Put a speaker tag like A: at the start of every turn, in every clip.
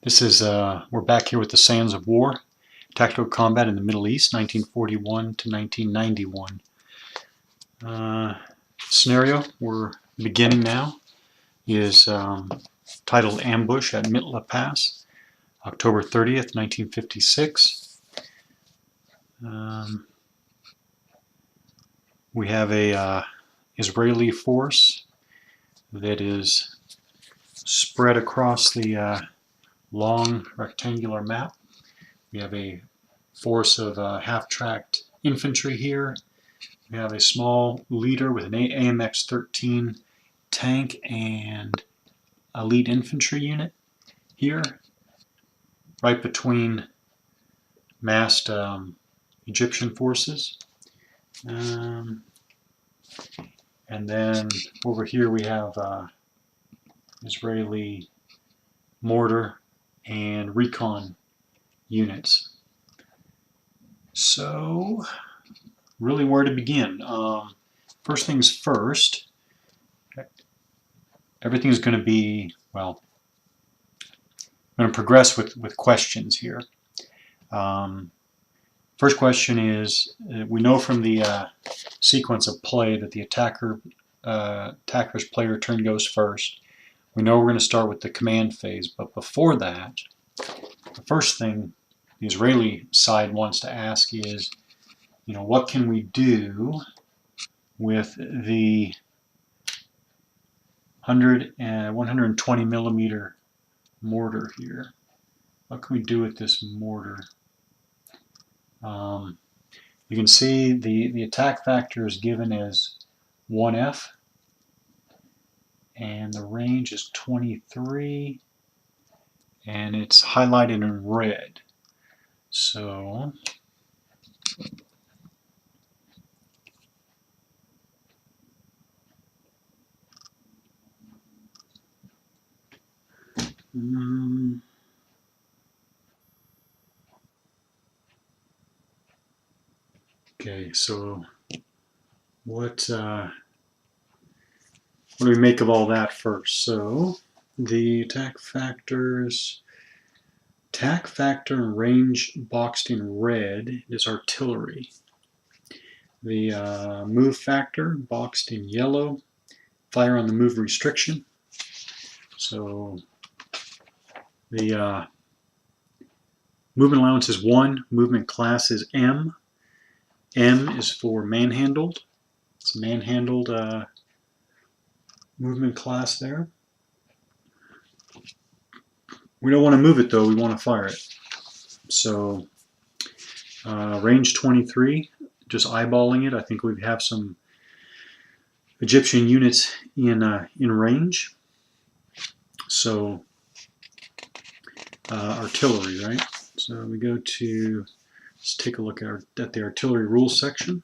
A: This is, we're back here with the Sands of War, Tactical Combat in the Middle East, 1941 to 1991. Scenario we're beginning now is titled Ambush at Mitla Pass, October 30th, 1956. We have a Israeli force that is spread across the long rectangular map. We have a force of half-tracked infantry here. We have a small leader with an AMX-13 tank and elite infantry unit here, right between massed Egyptian forces. And then over here we have Israeli mortar and recon units. So, really where to begin? First things first, everything's going to be, well, I'm going to progress with questions here. First question is, we know from the sequence of play that the attacker's player turn goes first. We know we're going to start with the command phase, but before that, the first thing the Israeli side wants to ask is, what can we do with the 120 millimeter mortar here? What can we do with this mortar? You can see the attack factor is given as 1F, and the range is 23, and it's highlighted in red. So okay, so what do we make of all that first? So the attack factors, attack factor and range boxed in red is artillery. The move factor boxed in yellow, fire on the move restriction. So the movement allowance is 1, movement class is M. M is for manhandled. It's a manhandled movement class there. We don't want to move it though, we want to fire it. So range 23, just eyeballing it, I think we have some Egyptian units in range. So artillery, right? So we go to, let's take a look at the artillery rules section.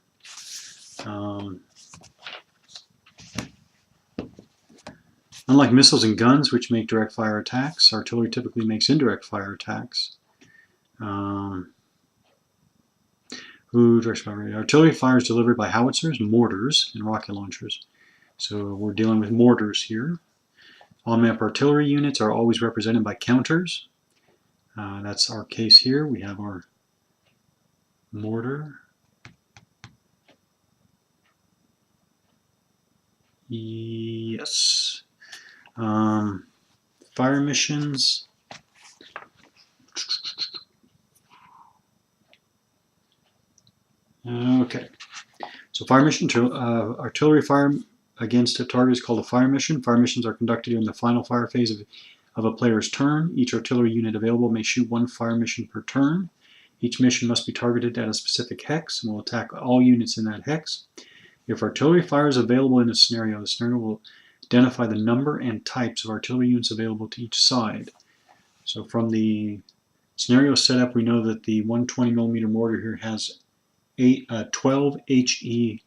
A: Unlike missiles and guns, which make direct fire attacks, artillery typically makes indirect fire attacks. Artillery fire is delivered by howitzers, mortars, and rocket launchers. So we're dealing with mortars here. On-map artillery units are always represented by counters. That's our case here. We have our mortar. Yes. Fire missions. Okay. So fire mission, artillery fire against a target is called a fire mission. Fire missions are conducted during the final fire phase of a player's turn. Each artillery unit available may shoot 1 fire mission per turn. Each mission must be targeted at a specific hex and will attack all units in that hex. If artillery fire is available in a scenario, the scenario will identify the number and types of artillery units available to each side. So from the scenario setup, we know that the 120 millimeter mortar here has 12 HE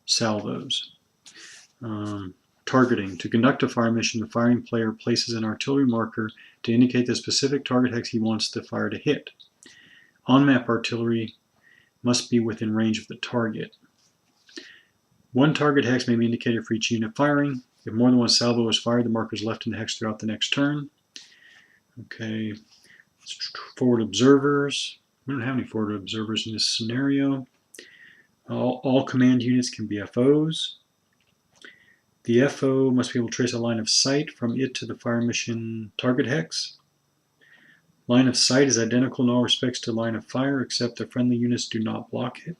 A: salvos. Targeting. To conduct a fire mission, the firing player places an artillery marker to indicate the specific target hex he wants the fire to hit. On-map artillery must be within range of the target. 1 target hex may be indicated for each unit firing. If more than 1 salvo is fired, the marker is left in the hex throughout the next turn. Okay, forward observers. We don't have any forward observers in this scenario. All command units can be FOs. The FO must be able to trace a line of sight from it to the fire mission target hex. Line of sight is identical in all respects to line of fire, except the friendly units do not block it.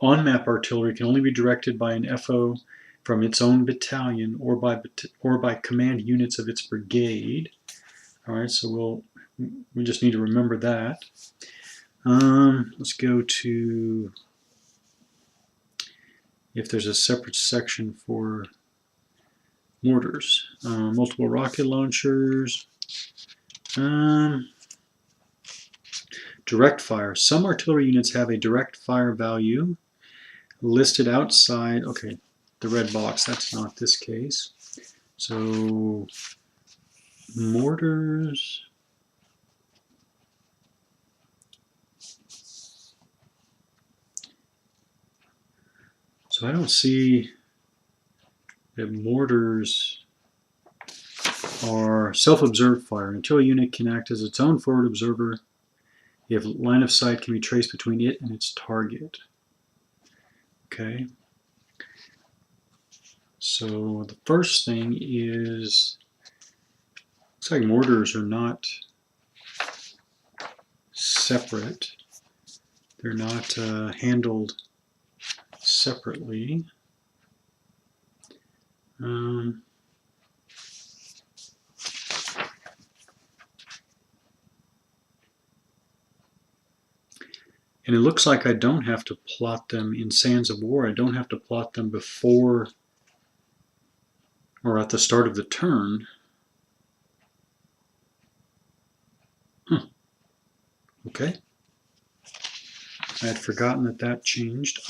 A: On-map artillery can only be directed by an FO from its own battalion or by command units of its brigade. All right, so we just need to remember that. Let's go to if there's a separate section for mortars, multiple rocket launchers, direct fire. Some artillery units have a direct fire value listed outside. Okay, the red box, that's not this case. So mortars. So I don't see that mortars are self-observed fire. An artillery unit can act as its own forward observer if line of sight can be traced between it and its target. Okay. So the first thing is, looks like mortars are not separate. They're not handled separately. And it looks like I don't have to plot them in Sands of War. I don't have to plot them before or at the start of the turn. Okay. I had forgotten that changed.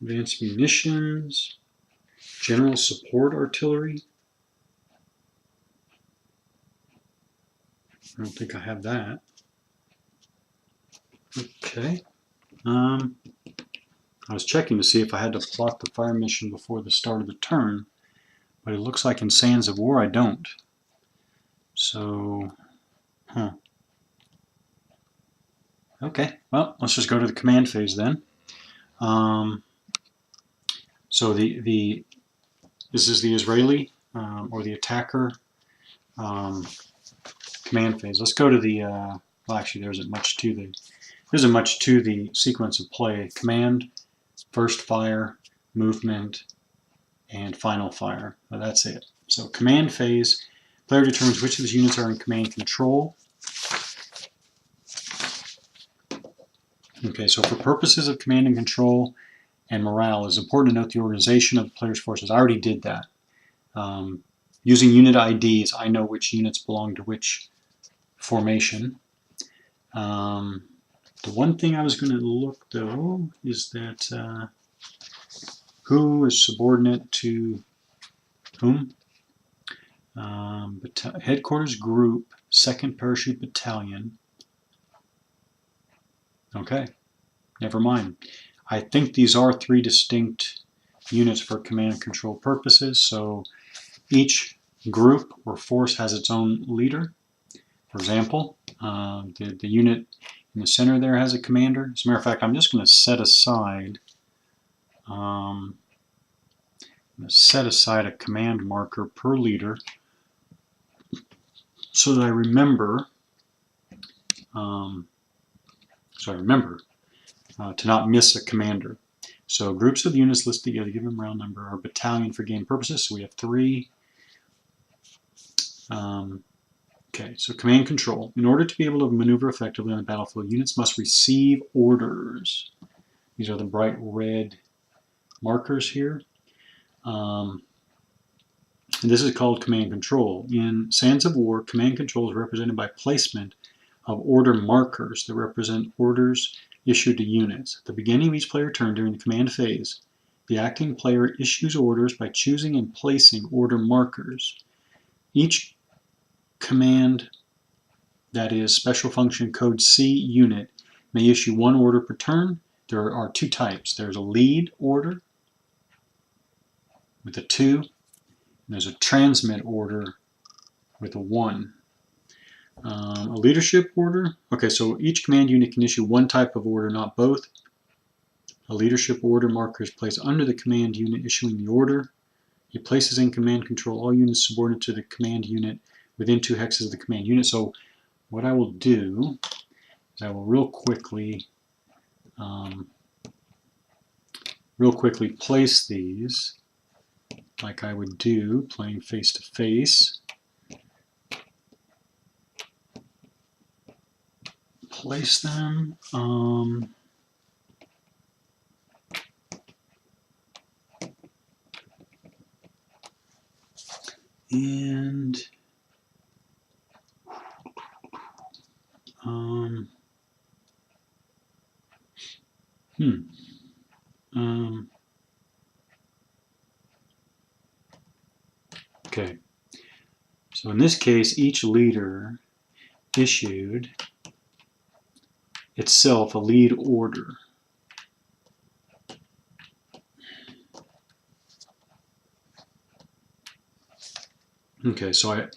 A: Advanced munitions, general support artillery. I don't think I have that. Okay. I was checking to see if I had to plot the fire mission before the start of the turn, but it looks like in Sands of War I don't. So, okay, well, let's just go to the command phase then. So this is the Israeli or the attacker command phase. Let's go to the well, actually, there isn't much to the sequence of play. Command, first fire, movement, and final fire. Well, that's it. So command phase, player determines which of his units are in command control. Okay, so for purposes of command and control and morale, it's important to note the organization of the player's forces. I already did that. Using unit IDs, I know which units belong to which formation. The one thing I was going to look, though, is that who is subordinate to whom? Headquarters Group, 2nd Parachute Battalion. Okay, never mind. I think these are 3 distinct units for command and control purposes, so each group or force has its own leader. For example, the unit in the center there has a commander. As a matter of fact, I'm just going to set aside a command marker per leader so that I remember to not miss a commander. So groups of units listed together, give them round number, are battalion for game purposes. So we have 3. Okay, so command control. In order to be able to maneuver effectively on the battlefield, units must receive orders. These are the bright red markers here. And this is called command control. In Sands of War, command control is represented by placement of order markers that represent orders issued to units. At the beginning of each player turn during the command phase, the acting player issues orders by choosing and placing order markers. Each command, that is Special Function Code C unit, may issue 1 order per turn. there are two types. There's a lead order with a 2, and there's a transmit order with a 1. A leadership order. Okay, so each command unit can issue one type of order, not both. A leadership order marker is placed under the command unit issuing the order. It places in command control all units subordinate to the command unit within 2 hexes of the command unit. So what I will do is I will real quickly place these like I would do playing face to face. Place them. Okay, so in this case, each leader issued itself a lead order. Okay, so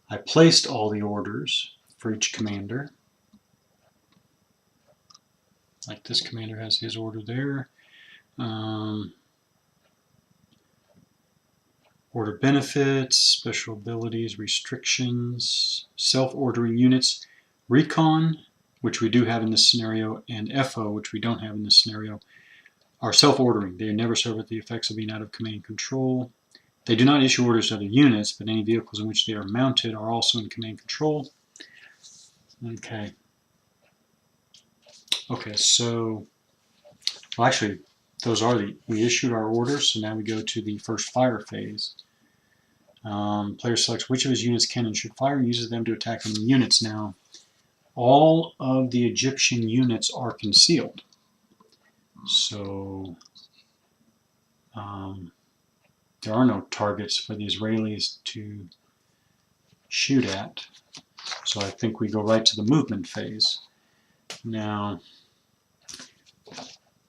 A: I placed all the orders for each commander. Like this commander has his order there. Order benefits, special abilities, restrictions, self-ordering units, recon, which we do have in this scenario, and FO, which we don't have in this scenario, are self-ordering. They never suffer the effects of being out of command control. They do not issue orders to other units, but any vehicles in which they are mounted are also in command control. Okay. Okay, so, well, actually, those are we issued our orders, so now we go to the first fire phase. Player selects which of his units can and should fire and uses them to attack enemy units. Now, all of the Egyptian units are concealed. So, there are no targets for the Israelis to shoot at. So I think we go right to the movement phase. Now,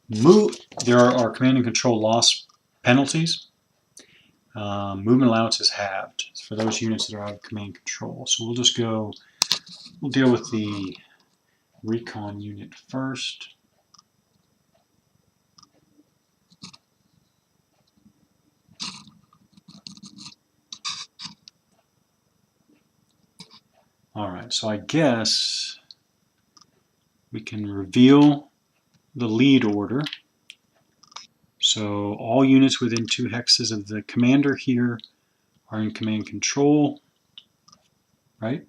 A: there are command and control loss penalties. Movement allowance is halved for those units that are out of command control. So we'll deal with the recon unit first. Alright, so I guess we can reveal the lead order. So all units within 2 hexes of the commander here are in command control, right?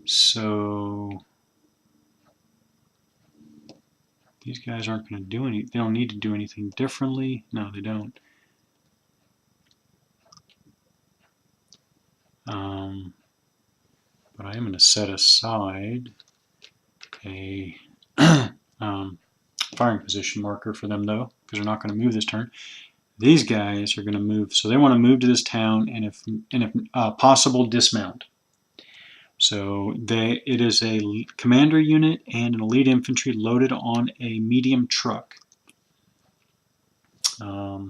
A: So these guys aren't going to do anything. They don't need to do anything differently. No, they don't. But I am going to set aside a firing position marker for them, though, because they're not going to move this turn. These guys are going to move, so they want to move to this town, and if possible, dismount. So it is a commander unit and an elite infantry loaded on a medium truck. I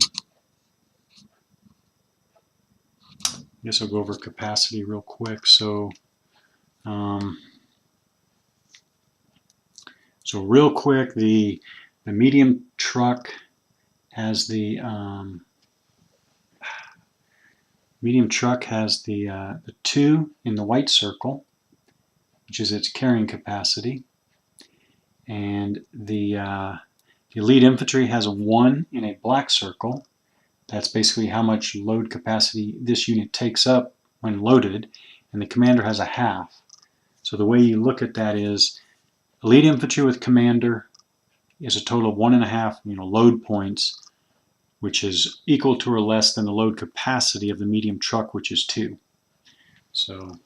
A: guess I'll go over capacity real quick. So real quick, the medium truck has the the 2 in the white circle, which is its carrying capacity, and the elite infantry has a 1 in a black circle. That's basically how much load capacity this unit takes up when loaded, and the commander has a half. So the way you look at that is elite infantry with commander is a total of 1.5 load points, which is equal to or less than the load capacity of the medium truck, which is 2. So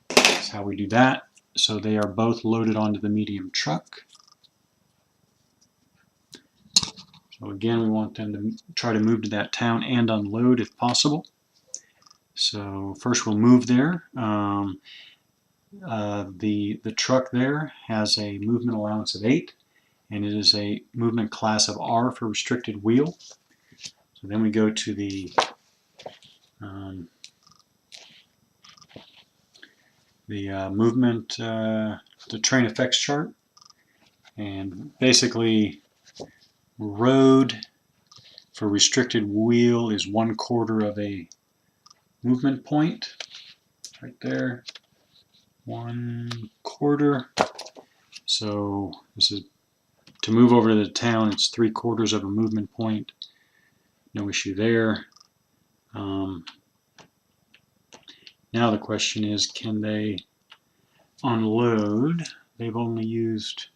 A: that's how we do that. So they are both loaded onto the medium truck. So again, we want them to try to move to that town and unload if possible. So first we'll move there. The truck there has a movement allowance of 8, and it is a movement class of R for restricted wheel. So then we go to the movement, the train effects chart, and basically road for restricted wheel is 1/4 of a movement point, right there, 1/4. So this is to move over to the town, it's 3/4 of a movement point. No issue there. Now the question is, can they unload? They've only used,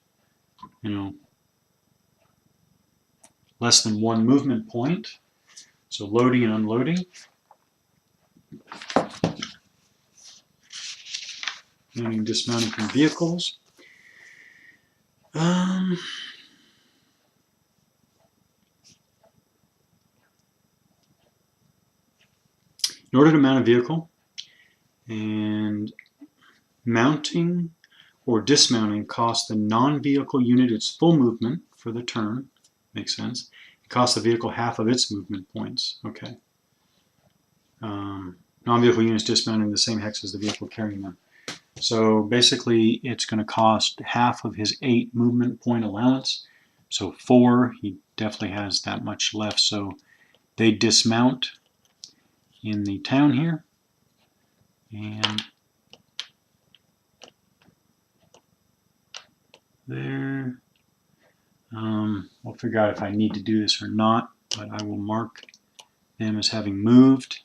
A: less than 1 movement point. So loading and unloading. Meaning dismounting from vehicles. In order to mount a vehicle, and mounting or dismounting costs the non-vehicle unit its full movement for the turn. Makes sense. It costs the vehicle half of its movement points. Okay. Non-vehicle units dismounting the same hex as the vehicle carrying them. So basically it's going to cost half of his 8 movement point allowance. So 4, he definitely has that much left. So they dismount in the town here. And there. We'll figure out if I need to do this or not, but I will mark them as having moved.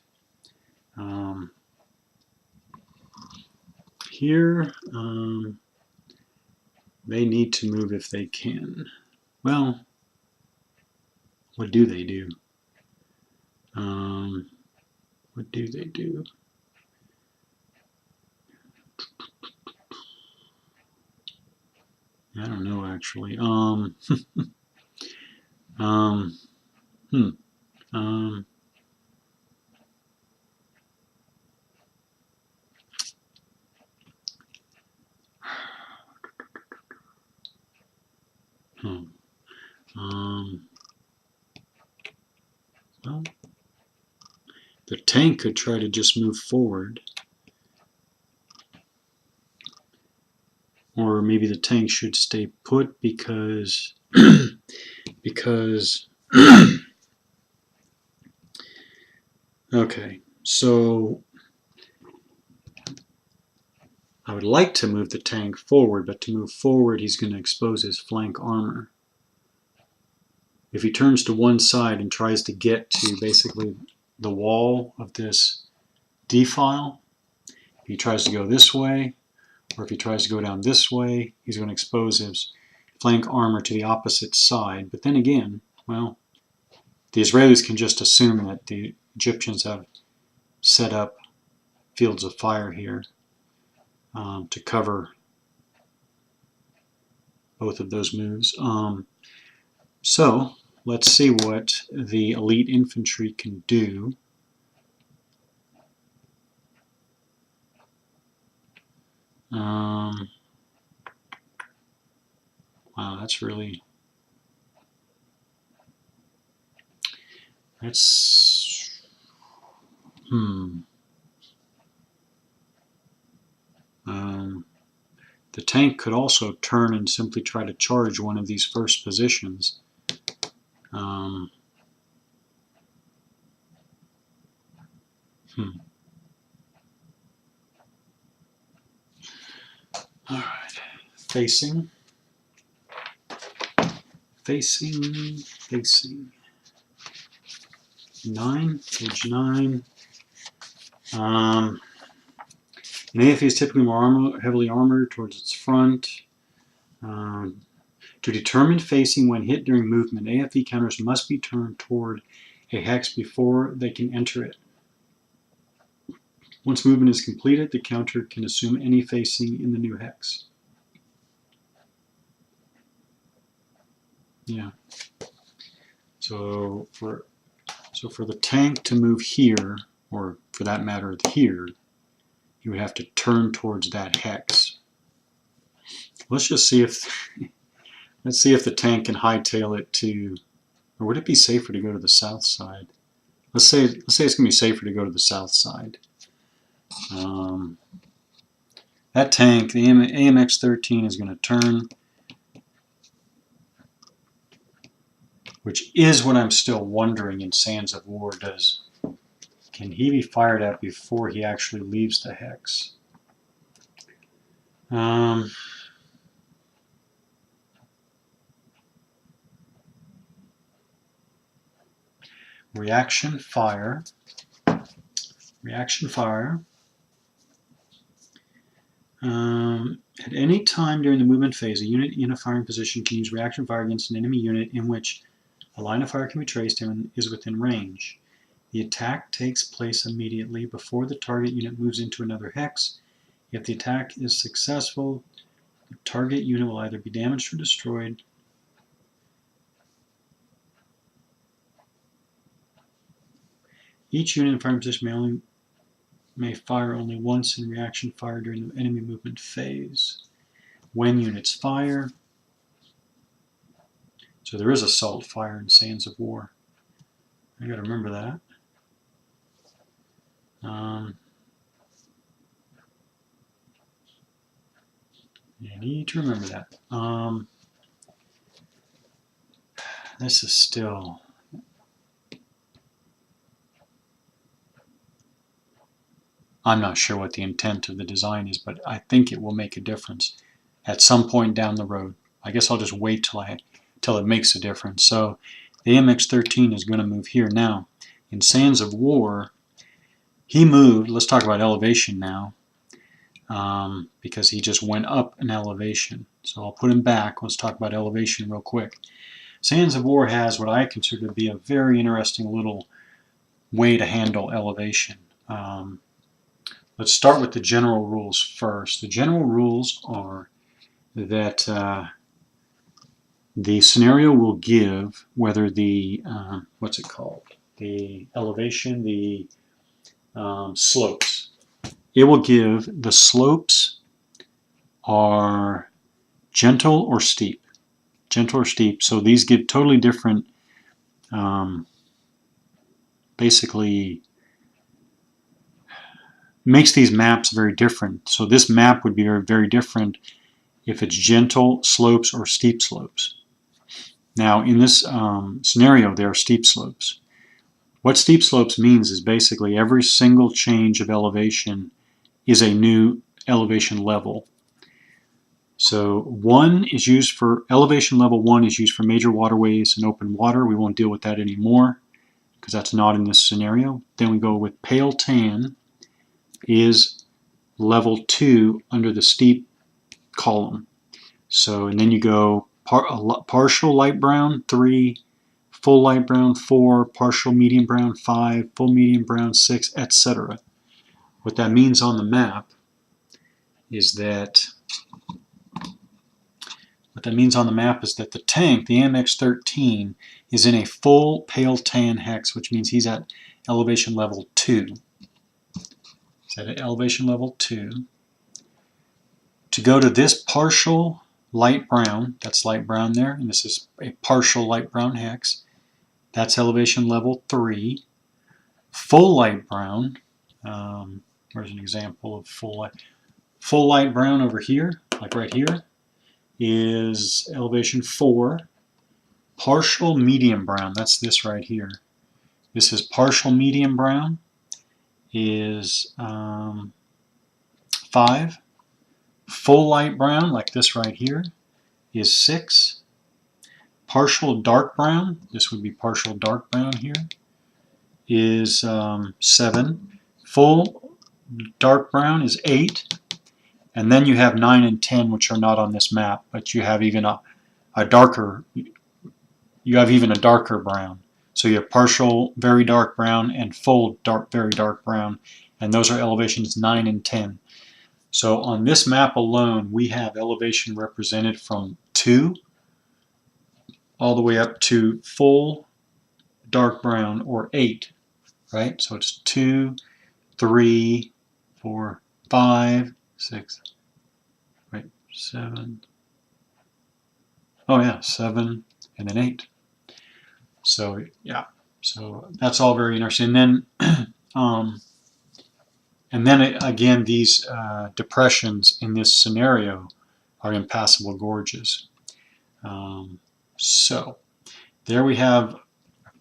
A: Here, they need to move if they can. Well, what do they do? What do they do? I don't know, actually. Well, the tank could try to just move forward. Or maybe the tank should stay put because okay, so I would like to move the tank forward, but to move forward he's going to expose his flank armor. If he turns to one side and tries to get to basically the wall of this defile, if he tries to go this way, or if he tries to go down this way, he's going to expose his flank armor to the opposite side. But then again, well, the Israelis can just assume that the Egyptians have set up fields of fire here to cover both of those moves. So let's see what the elite infantry can do. Wow, that's really... That's... The tank could also turn and simply try to charge one of these first positions. All right, facing. 9, page 9. An AFE is typically more heavily armored towards its front. To determine facing when hit during movement, AFE counters must be turned toward a hex before they can enter it. Once movement is completed, the counter can assume any facing in the new hex. Yeah. So for the tank to move here, or for that matter here, you would have to turn towards that hex. Let's just see if Let's see if the tank can hightail it to, or would it be safer to go to the south side? Let's say it's going to be safer to go to the south side. That tank, the AMX-13, is going to turn, which is what I'm still wondering in Sands of War. Can he be fired at before he actually leaves the hex? Reaction fire. Reaction fire. At any time during the movement phase, a unit in a firing position can use reaction fire against an enemy unit in which a line of fire can be traced and is within range. The attack takes place immediately before the target unit moves into another hex. If the attack is successful, the target unit will either be damaged or destroyed. Each unit in firing position may fire only once in reaction fire during the enemy movement phase. When units fire, so there is assault fire in Sands of War. I got to remember that. You need to remember that. This is still... I'm not sure what the intent of the design is, but I think it will make a difference at some point down the road. I guess I'll just wait till it makes a difference. So the AMX-13 is going to move here. Now, in Sands of War, he moved. Let's talk about elevation now, because he just went up an elevation. So I'll put him back. Let's talk about elevation real quick. Sands of War has what I consider to be a very interesting little way to handle elevation. Let's start with the general rules first. The general rules are that the scenario will give whether the, what's it called? The elevation, the slopes. It will give the slopes are gentle or steep. Gentle or steep. So these give totally different, basically, makes these maps very different. So this map would be very, very different if it's gentle slopes or steep slopes. Now in this scenario there are steep slopes. What steep slopes means is basically every single change of elevation is a new elevation level. So elevation level 1 is used for major waterways and open water. We won't deal with that anymore because that's not in this scenario. Then we go with pale tan is level 2 under the steep column. So, and then you go partial light brown 3, full light brown 4, partial medium brown 5, full medium brown 6, etc. What that means on the map is that the tank, the AMX-13, is in a full pale tan hex, which means he's at elevation level 2. At elevation level 2. To go to this partial light brown, that's light brown there, and this is a partial light brown hex, that's elevation level 3. Full light brown, where's an example of full light brown over here, like right here, is elevation 4. Partial medium brown, that's this right here. This is partial medium brown, is 5. Full light brown, like this right here, is 6. Partial dark brown, this would be partial dark brown here, is 7. Full dark brown is 8. And then you have 9 and 10, which are not on this map, but you have even a darker brown. So you have partial very dark brown and full very dark brown, and those are elevations 9 and 10. So on this map alone, we have elevation represented from 2 all the way up to full dark brown, or 8, right? So it's 2, 3, 4, 5, 6, right, 7, Oh yeah, 7 and then 8. So yeah, so that's all very interesting. And then, again, these depressions in this scenario are impassable gorges. So there we have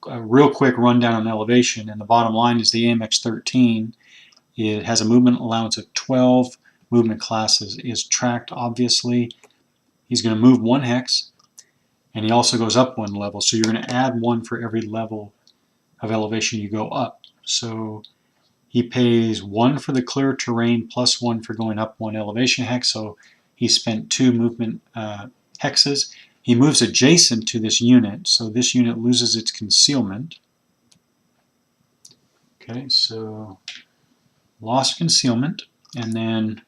A: a real quick rundown on elevation, and the bottom line is the AMX 13. It has a movement allowance of 12. Movement classes is tracked, obviously. He's going to move 1 hex, and he also goes up 1 level. So you're going to add 1 for every level of elevation you go up. So he pays 1 for the clear terrain plus 1 for going up 1 elevation hex. So he spent 2 movement hexes. He moves adjacent to this unit, so this unit loses its concealment. Okay, so lost concealment, and then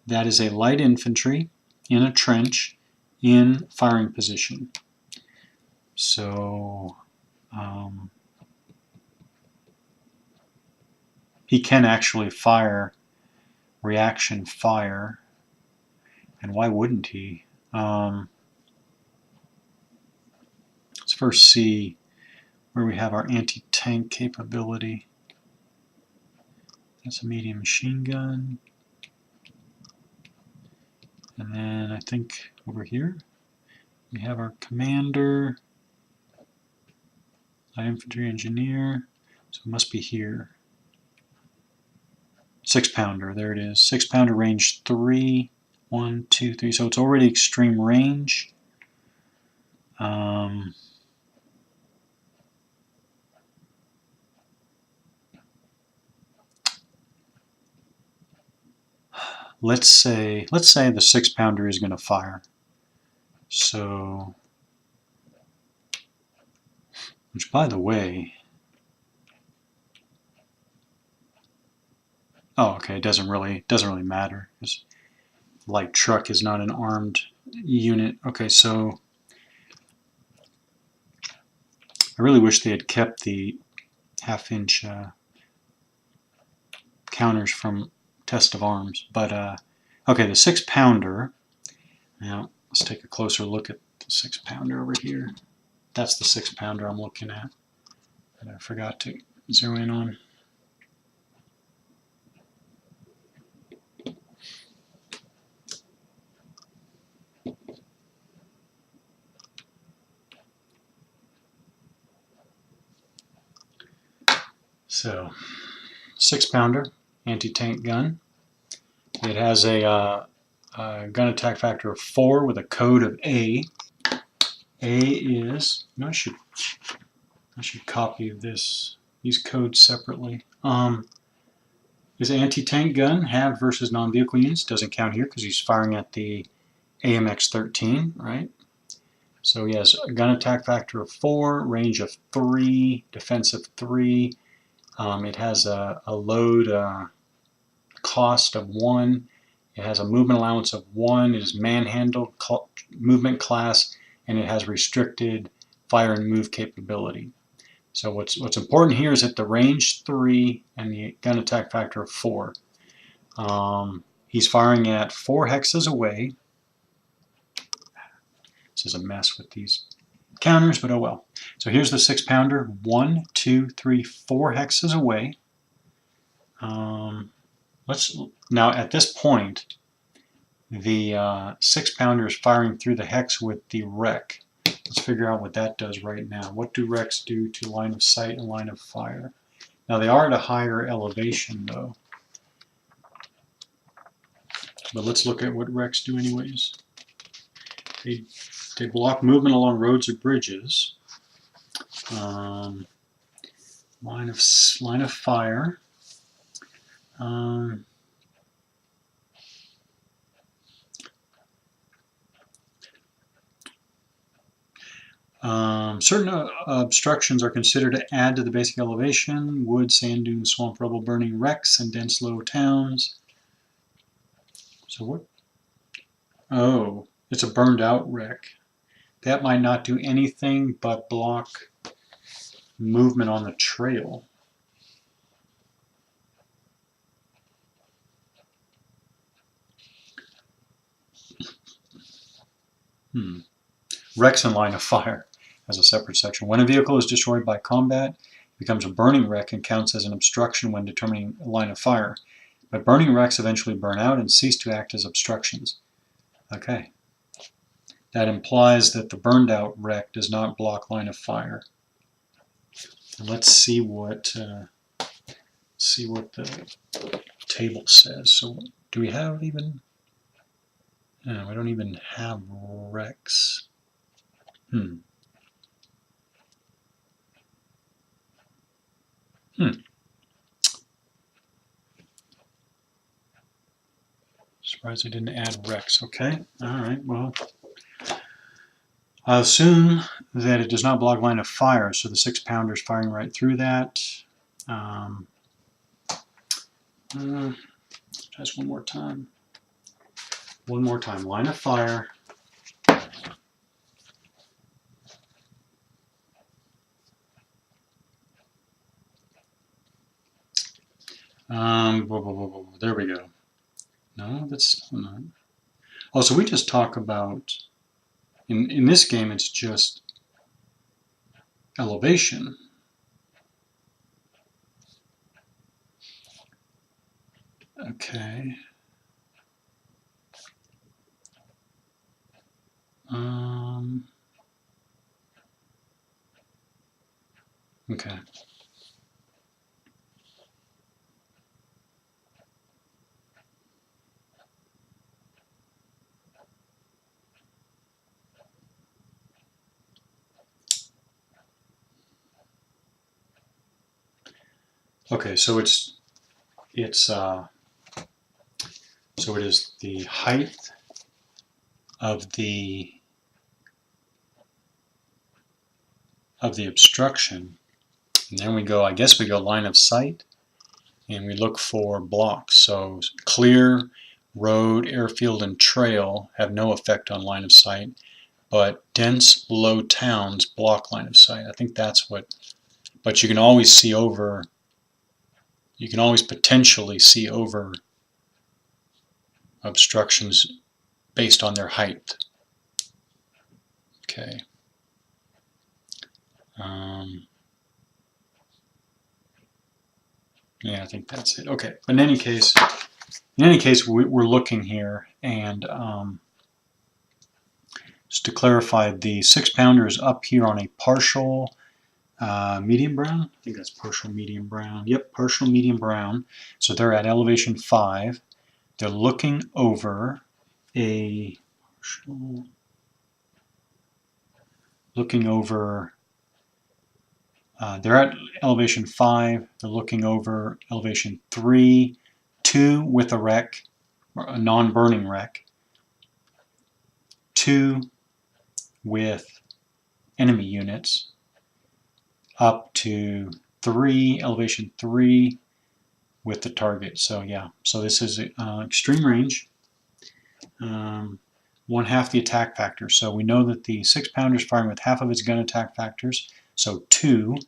A: that is a light infantry in a trench in firing position. So he can actually fire reaction fire, and why wouldn't he? Let's first see where we have our anti-tank capability. That's a medium machine gun. And then I think over here we have our commander, light infantry engineer, so it must be here. 6-pounder, there it is. 6-pounder range 3, 1, 2, 3. So it's already extreme range. Let's say the 6-pounder is going to fire. So, which by the way, oh okay, it doesn't really matter because light truck is not an armed unit. Okay, so I really wish they had kept the half-inch counters from test of arms, but okay, the 6-pounder. Now let's take a closer look at the 6-pounder over here. That's the 6-pounder I'm looking at that I forgot to zero in on. So, 6-pounder anti-tank gun. It has a gun attack factor of 4 with a code of A. A is, I should copy these codes separately. Is anti-tank gun, have versus non-vehicle units, doesn't count here because he's firing at the AMX 13, right? So he has a gun attack factor of 4, range of 3, defense of 3. It has a load cost of 1. It has a movement allowance of 1. It is manhandle movement class, and it has restricted fire and move capability. So what's important here is that the range 3 and the gun attack factor of 4. He's firing at 4 hexes away. This is a mess with these counters, but oh well. So here's the 6-pounder, 1, 2, 3, 4 hexes away. Now at this point, the 6-pounder is firing through the hex with the rec. Let's figure out what that does right now. What do recs do to line of sight and line of fire? Now they are at a higher elevation though. But let's look at what recs do anyways. They block movement along roads or bridges. Line of fire. Certain obstructions are considered to add to the basic elevation: wood, sand dunes, swamp, rubble, burning wrecks, and dense low towns. So what? Oh, it's a burned out wreck. That might not do anything but block movement on the trail. Wrecks in line of fire as a separate section. When a vehicle is destroyed by combat, it becomes a burning wreck and counts as an obstruction when determining a line of fire. But burning wrecks eventually burn out and cease to act as obstructions. Okay. That implies that the burned out wreck does not block line of fire. And let's see what the table says. So do we have even? No, we don't even have wrecks. Surprised I didn't add wrecks. Okay. All right. Well, I'll assume that it does not block line of fire, so the 6-pounder is firing right through that. Just one more time. One more time. Line of fire. There we go. No, that's still not. Oh, so we just talk about, in this game, it's just elevation. Okay. Okay. Okay, so it is the height of the obstruction, and then we go, I guess we go line of sight, and we look for blocks. So clear, road, airfield, and trail have no effect on line of sight, but dense, low towns block line of sight. I think that's what, but you can always see over, you can always potentially see over obstructions based on their height. Okay. Yeah, I think that's it. Okay, but in any case, we're looking here, and just to clarify, the 6-pounder is up here on a partial medium brown. I think that's partial medium brown. Yep, partial medium brown. So they're at elevation 5. They're looking over a partial, they're at elevation 5. They're looking over elevation 3, 2 with a wreck, or a non-burning wreck, 2 with enemy units, up to 3, elevation 3 with the target. So yeah, so this is extreme range. 1/2 the attack factor. So we know that the 6-pounder is firing with half of its gun attack factors, so 2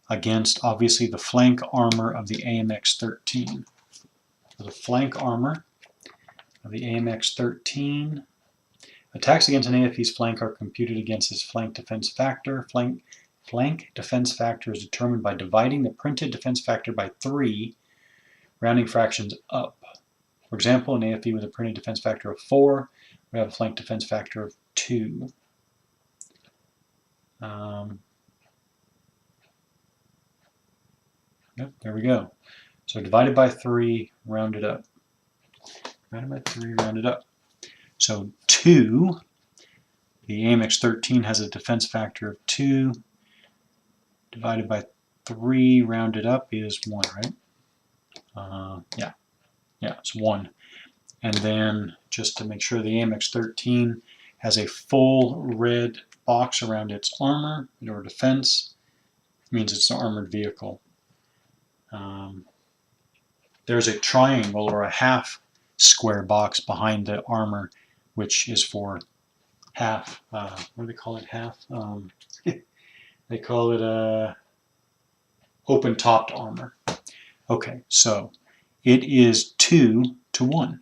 A: against obviously the flank armor of the AMX-13. So the flank armor of the AMX-13. Attacks against an AFE's flank are computed against its flank defense factor. Flank defense factor is determined by dividing the printed defense factor by 3, rounding fractions up. For example, an AFE with a printed defense factor of 4 would have a flank defense factor of 2. Yep, there we go. So divided by 3, rounded up. Divided by 3, rounded up. So 2, the AMX-13 has a defense factor of 2. Divided by 3, rounded up, is 1, right? Yeah, it's 1. And then, just to make sure, the AMX-13 has a full red box around its armor or defense. It means it's an armored vehicle. There's a triangle or a half square box behind the armor, which is for half, what do they call it, half? They call it open-topped armor. Okay, so it is 2 to 1.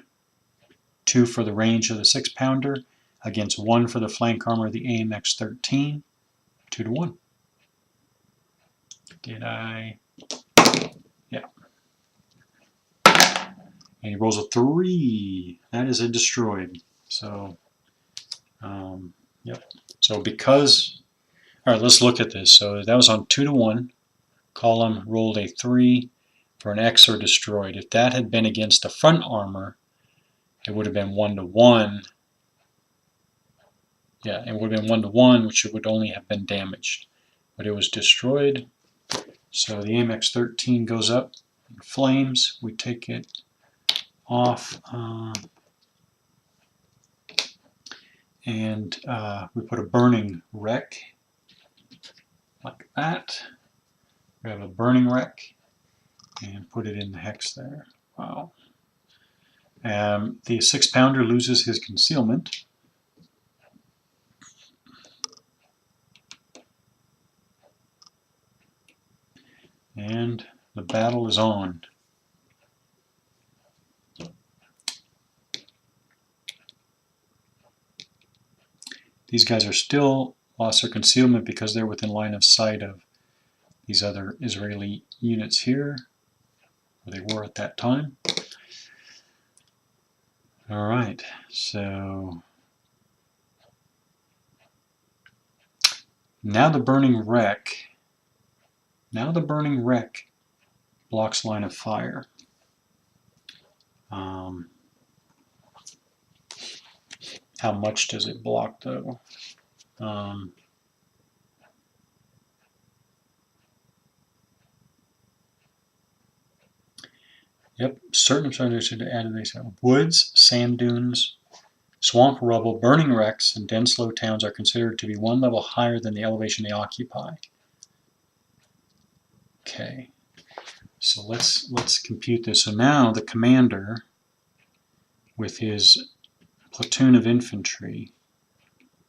A: 2 for the range of the 6-pounder, against 1 for the flank armor of the AMX-13, 2 to 1. Did I? Yeah. And he rolls a 3. That is a destroyed. So, yep. So because, all right, let's look at this. So that was on 2 to 1. Column rolled a 3 for an X or destroyed. If that had been against the front armor, it would have been 1 to 1. Yeah, it would have been 1 to 1, which would only have been damaged. But it was destroyed. So the AMX-13 goes up in flames. We take it off. And we put a burning wreck like that. We have a burning wreck and put it in the hex there. Wow. The 6-pounder loses his concealment. And the battle is on. These guys are still lost their concealment because they're within line of sight of these other Israeli units here, where they were at that time. All right, so now the burning wreck. Now the burning wreck blocks line of fire. How much does it block though? Yep, certain subjects should add to these. Woods, sand dunes, swamp rubble, burning wrecks, and dense low towns are considered to be one level higher than the elevation they occupy. Okay, so let's compute this. So now the commander, with his platoon of infantry,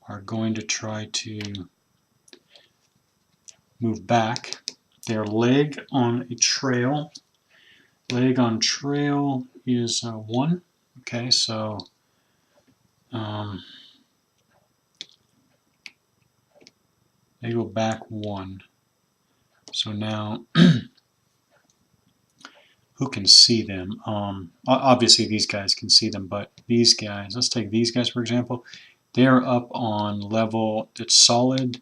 A: are going to try to move back. Their leg on a trail. Leg on trail is 1. Okay, so they go back 1. So now, who can see them? Obviously these guys can see them, but these guys, let's take these guys for example. They're up on level that's solid.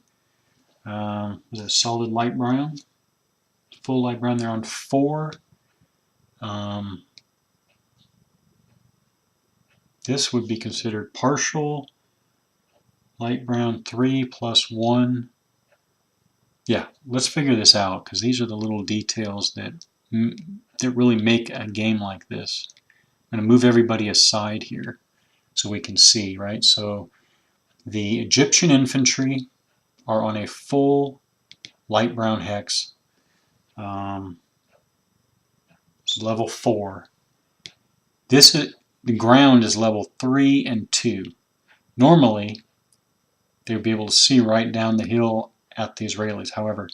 A: Is it solid light brown? Full light brown. They're on 4. This would be considered partial light brown 3 plus 1. Yeah, let's figure this out because these are the little details that really make a game like this. I'm going to move everybody aside here so we can see, right? So the Egyptian infantry are on a full light brown hex. It's level 4. The ground is level 3 and 2. Normally, they would be able to see right down the hill at the Israelis. However,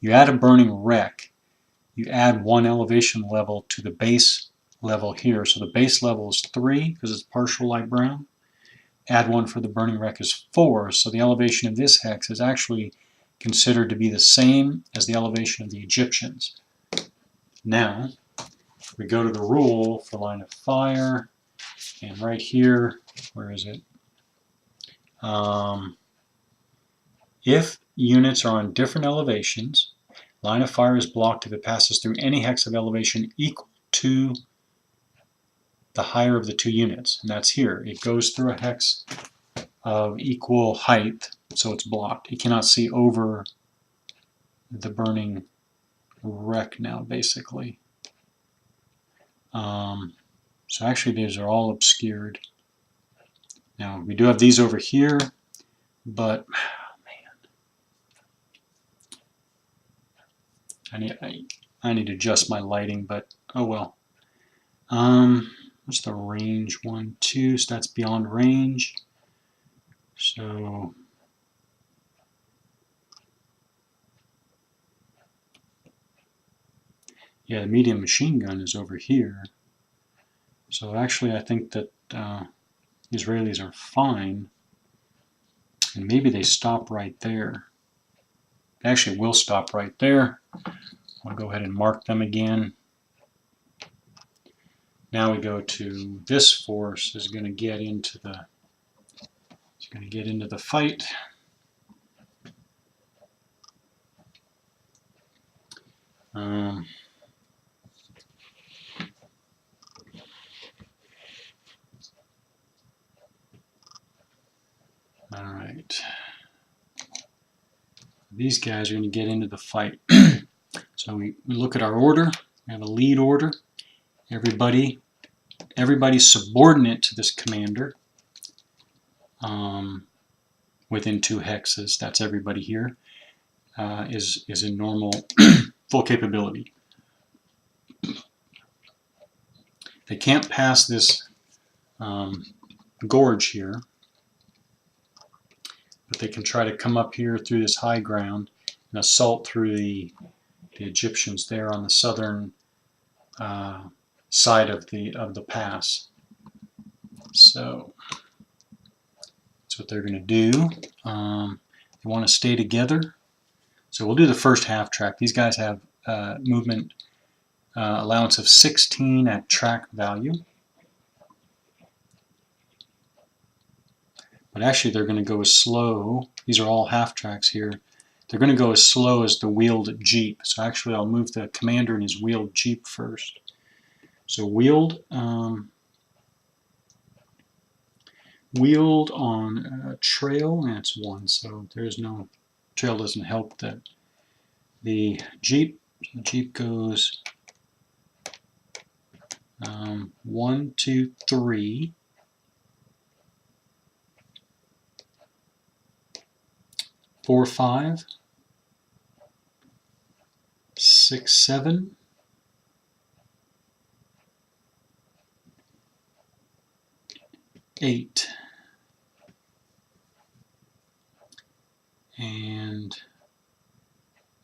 A: you add a burning wreck, you add 1 elevation level to the base level here. So the base level is 3 because it's partial light brown. Add 1 for the burning wreck is 4. So the elevation of this hex is actually considered to be the same as the elevation of the Egyptians. Now, we go to the rule for line of fire, and right here, where is it? If units are on different elevations, line of fire is blocked if it passes through any hex of elevation equal to the higher of the 2 units. And that's here. It goes through a hex of equal height, so it's blocked. It cannot see over the burning wreck now, basically. So actually these are all obscured. Now we do have these over here, but I need to adjust my lighting, but oh well. What's the range? 1, 2, so that's beyond range. So yeah, the medium machine gun is over here. So actually I think that Israelis are fine. And maybe they stop right there. They actually will stop right there. I'll go ahead and mark them again. Now we go to this force is going to get into the fight. All right. These guys are going to get into the fight. So we look at our order. We have a lead order. Everybody's subordinate to this commander within 2 hexes. That's everybody here. Is in normal full capability. They can't pass this gorge here, but they can try to come up here through this high ground and assault through the Egyptians there on the southern side of the pass. So that's what they're going to do. They want to stay together. So we'll do the first half track. These guys have movement allowance of 16 at track value. But actually they're going to go as slow. These are all half tracks here. They're going to go as slow as the wheeled jeep. So actually I'll move the commander in his wheeled jeep first. So wheeled on a trail, and it's 1, so there's no trail doesn't help the jeep. The jeep goes 1, 2, 3. 4, 5, 6, 7, 8, and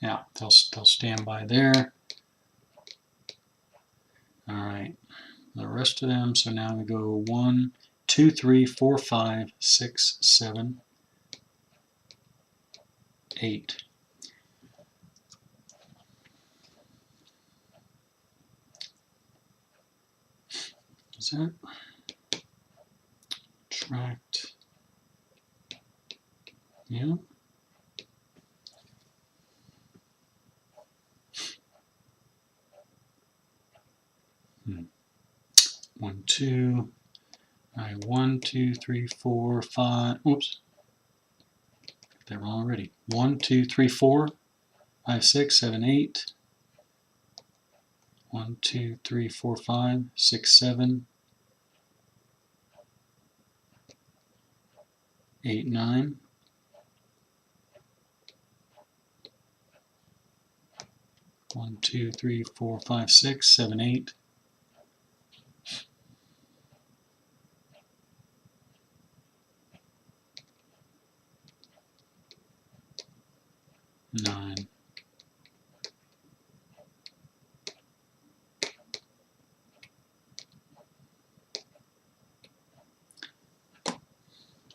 A: yeah, they'll stand by there. All right, the rest of them. So now we go 1, 2, 3, 4, 5, 6, 7, 8. Is that tracked? Yeah. One, 2. All right, 1, 2, 3, 4, 5. Oops. Got that wrong already. 1, 2, 3, 4, 5, 6, 7, 8. 1, 2, 3, 4, 5, 6, 7, 8, 9. 1, 2, 3, 4, 5, 6, 7, 8. 9.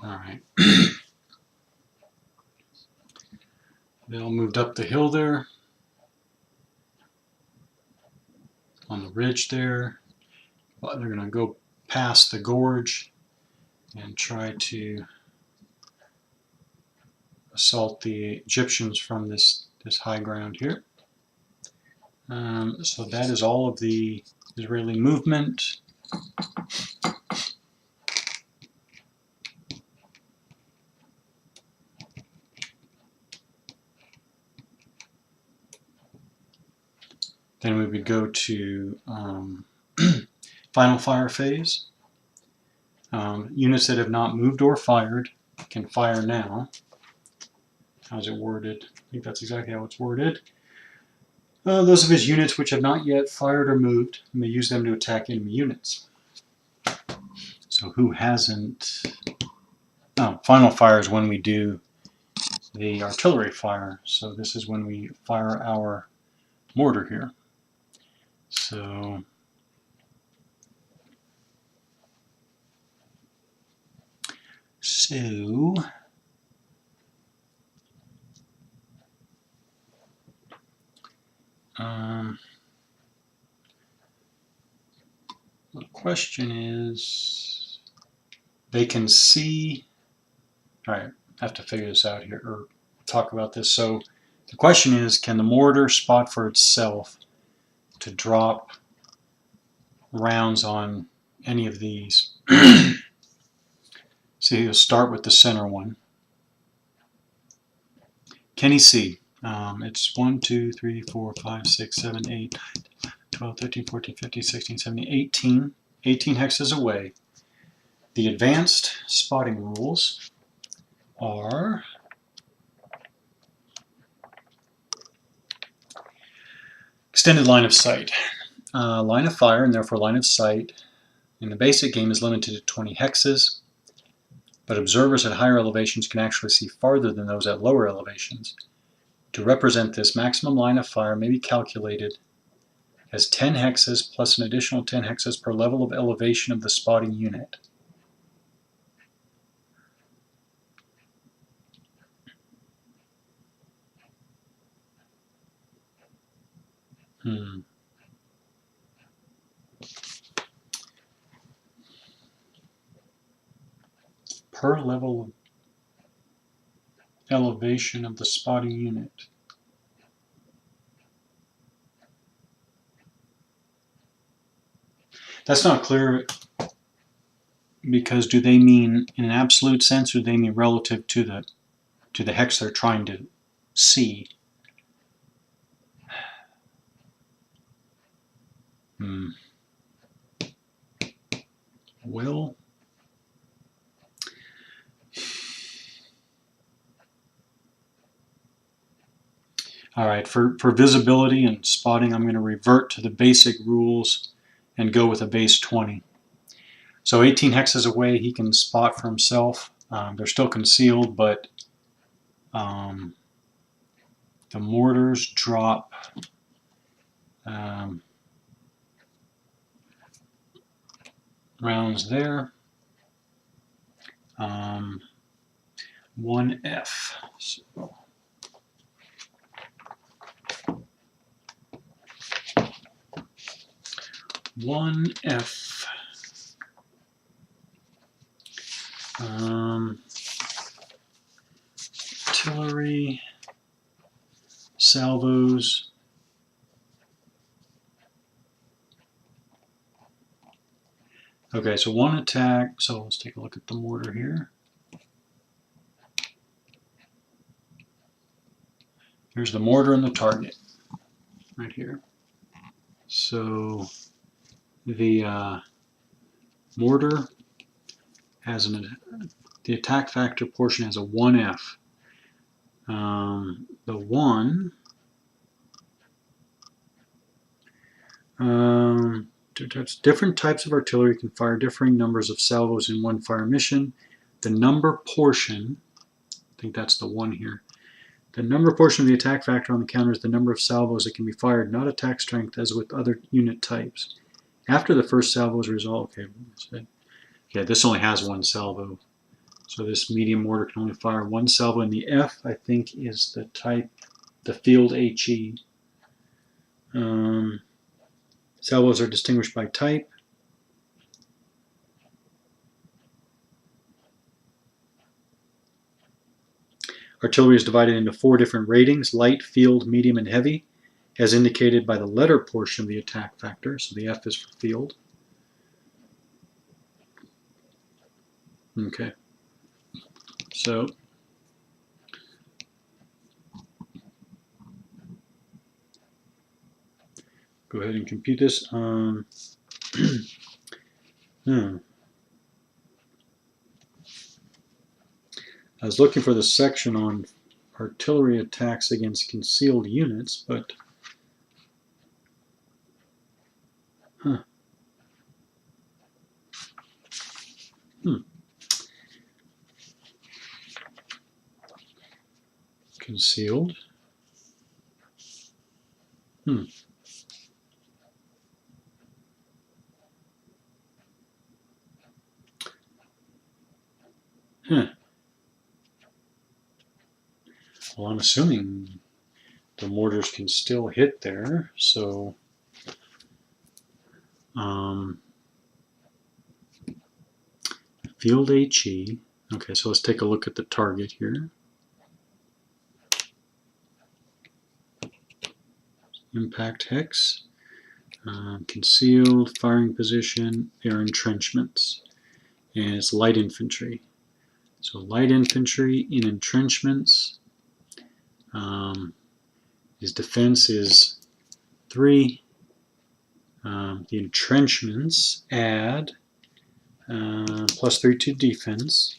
A: All right. They all moved up the hill there, on the ridge there. But they're going to go past the gorge and try to assault the Egyptians from this high ground here. So that is all of the Israeli movement. Then we would go to final fire phase. Units that have not moved or fired can fire now. How's it worded? I think that's exactly how it's worded. Those of his units which have not yet fired or moved may use them to attack enemy units. So who hasn't? Oh, final fire is when we do the artillery fire. So this is when we fire our mortar here. So The question is, they can see. All right, I have to figure this out here or talk about this. So the question is, can the mortar spot for itself to drop rounds on any of these? So he'll start with the center one. Can he see? It's 1, 2, 3, 4, 5, 6, 7, 8, 12, 13, 14, 15, 16, 17, 18. 18 hexes away. The advanced spotting rules are extended line of sight. Line of fire, and therefore line of sight, in the basic game is limited to 20 hexes, but observers at higher elevations can actually see farther than those at lower elevations. To represent this, maximum line of fire may be calculated as 10 hexes plus an additional 10 hexes per level of elevation of the spotting unit. Per level of elevation of the spotting unit. That's not clear, because do they mean in an absolute sense, or do they mean relative to the hex they're trying to see? Well, all right, for visibility and spotting, I'm going to revert to the basic rules and go with a base 20. So 18 hexes away, he can spot for himself. They're still concealed, but the mortars drop rounds there. 1F. So 1F. Artillery, salvos. Okay, so one attack. So let's take a look at the mortar here. Here's the mortar and the target right here. So the mortar has the attack factor portion has a 1F. The 1 different types of artillery can fire differing numbers of salvos in one fire mission. The number portion, I think that's the 1 here. The number portion of the attack factor on the counter is the number of salvos that can be fired, not attack strength as with other unit types. After the first salvo is resolved, okay, this only has 1 salvo. So this medium mortar can only fire 1 salvo. And the F, I think, is the type, the field HE. Salvos are distinguished by type. Artillery is divided into 4 different ratings: light, field, medium, and heavy, as indicated by the letter portion of the attack factor. So the F is for field. Okay. So go ahead and compute this. I was looking for the section on artillery attacks against concealed units, but concealed. Well, I'm assuming the mortars can still hit there. So field HE. Okay, so let's take a look at the target here. Impact hex, concealed, firing position, air entrenchments, and it's light infantry. So light infantry in entrenchments. His defense is 3. The entrenchments add +3 to defense.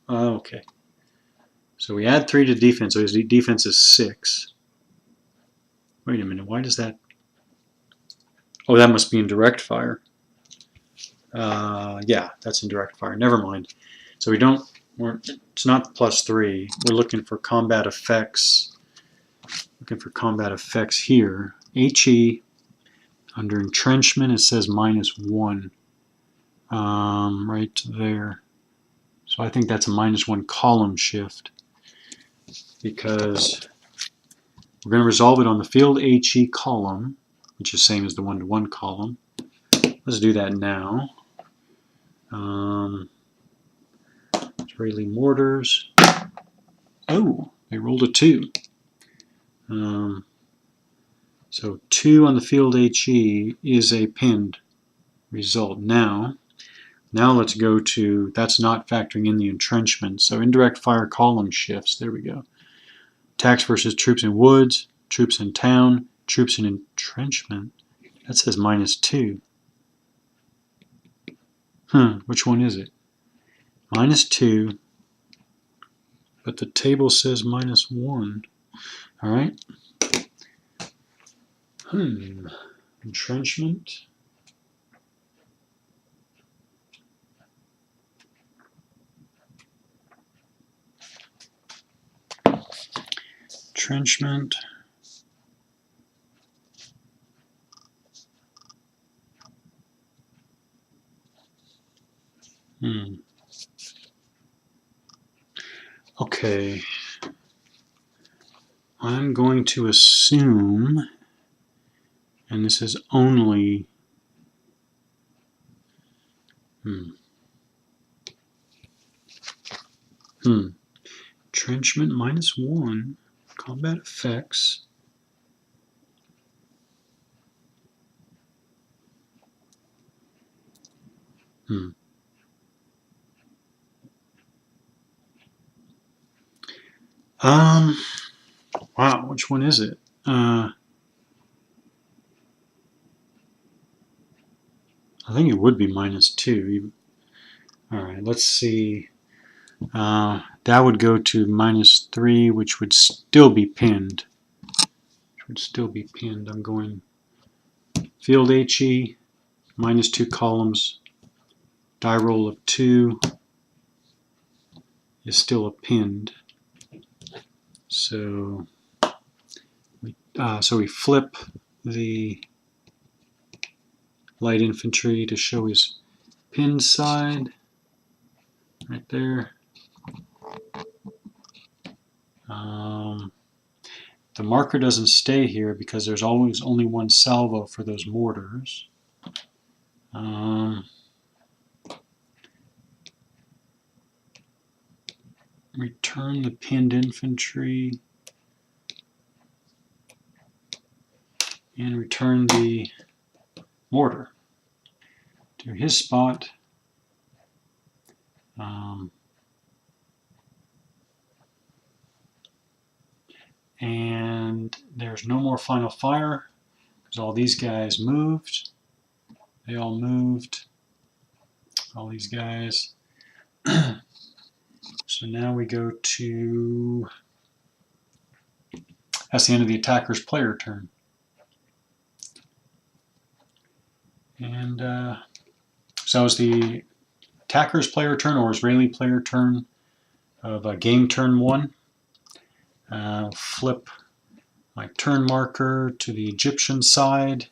A: Okay. So we add 3 to defense, so his defense is 6. Wait a minute, why does that... Oh, that must be in direct fire. Yeah, that's in direct fire. Never mind. So it's not +3. We're looking for combat effects. Looking for combat effects here. HE, under entrenchment, it says -1. Right there. So I think that's a -1 column shift, because we're going to resolve it on the field HE column, which is same as the 1-to-1 column. Let's do that now. Israeli mortars. Oh, they rolled a 2. So 2 on the field HE is a pinned result. Now let's go to, that's not factoring in the entrenchment. So indirect fire column shifts. There we go. Attacks versus troops in woods, troops in town, troops in entrenchment. That says -2. Which one is it? -2, but the table says -1. All right. Entrenchment. Entrenchment. Okay. I'm going to assume, and this is only entrenchment -1, combat effects. Wow, which one is it? I think it would be -2. All right, let's see. That would go to -3, which would still be pinned. I'm going field HE, -2 columns, die roll of 2 is still a pinned. So we flip the light infantry to show his pinned side right there. The marker doesn't stay here because there's always only 1 salvo for those mortars. Return the pinned infantry and return the mortar to his spot. And there's no more final fire because all these guys moved. They all moved. All these guys. So now we go to, that's the end of the attacker's player turn. And so that was the attacker's player turn, or Israeli player turn, of game turn 1. Flip my turn marker to the Egyptian side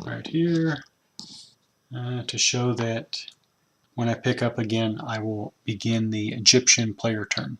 A: right here to show that When I pick up again, I will begin the Egyptian player turn.